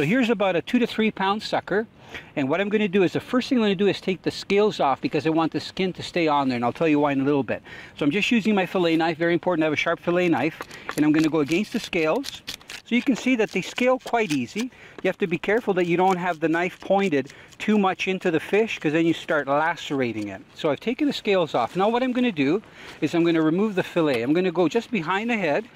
So here's about a 2 to 3 pound sucker. And what I'm going to do is, the first thing I'm going to do is take the scales off, because I want the skin to stay on there, and I'll tell you why in a little bit. So I'm just using my fillet knife. Very important to have a sharp fillet knife. And I'm going to go against the scales. So you can see that they scale quite easy. You have to be careful that you don't have the knife pointed too much into the fish, because then you start lacerating it. So I've taken the scales off. Now what I'm going to do is I'm going to remove the fillet. I'm going to go just behind the head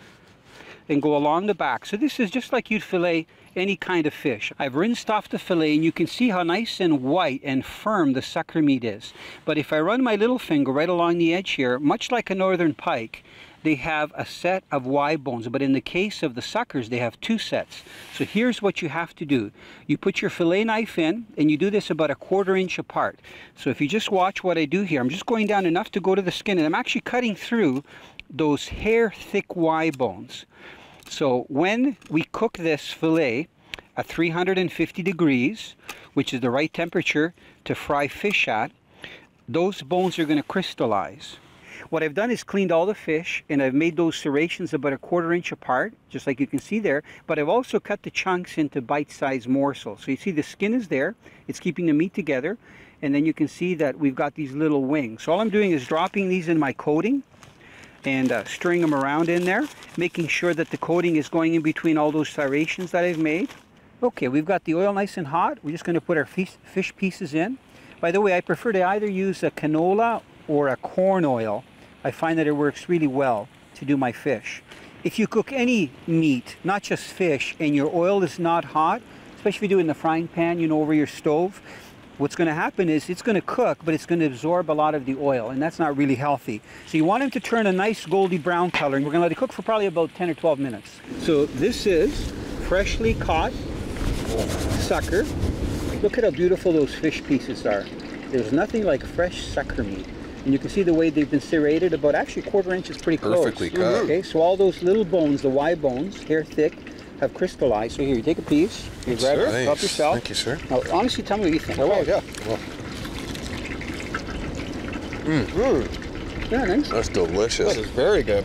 and go along the back. So this is just like you'd fillet any kind of fish. I've rinsed off the fillet, and you can see how nice and white and firm the sucker meat is. But if I run my little finger right along the edge here, much like a northern pike, they have a set of Y bones, but in the case of the suckers, they have 2 sets. So here's what you have to do. You put your fillet knife in, and you do this about a 1/4 inch apart. So if you just watch what I do here, I'm just going down enough to go to the skin, and I'm actually cutting through those hair-thick Y bones. So when we cook this fillet at 350 degrees, which is the right temperature to fry fish at, those bones are going to crystallize. What I've done is cleaned all the fish, and I've made those serrations about a 1/4 inch apart, just like you can see there, but I've also cut the chunks into bite-sized morsels. So you see the skin is there, it's keeping the meat together, and then you can see that we've got these little wings. So all I'm doing is dropping these in my coating and stirring them around in there, making sure that the coating is going in between all those serrations that I've made. Okay, we've got the oil nice and hot. We're just going to put our fish pieces in. By the way, I prefer to either use a canola or a corn oil. I find that it works really well to do my fish. If you cook any meat, not just fish, and your oil is not hot, especially if you do it in the frying pan, you know, over your stove, what's going to happen is it's going to cook, but it's going to absorb a lot of the oil, and that's not really healthy. So you want them to turn a nice goldy brown color, and we're going to let it cook for probably about 10 or 12 minutes. So this is freshly caught sucker. Look at how beautiful those fish pieces are. There's nothing like fresh sucker meat. And you can see the way they've been serrated, about actually 1/4 inch is pretty close. Perfectly cut. Okay, so all those little bones, the Y bones, hair thick, have crystallized. So here, you take a piece, you grab it, help yourself. Thank you, sir. Now, honestly, tell me what you think. I will, yeah. Well. Yeah, nice. That's delicious. That is very good.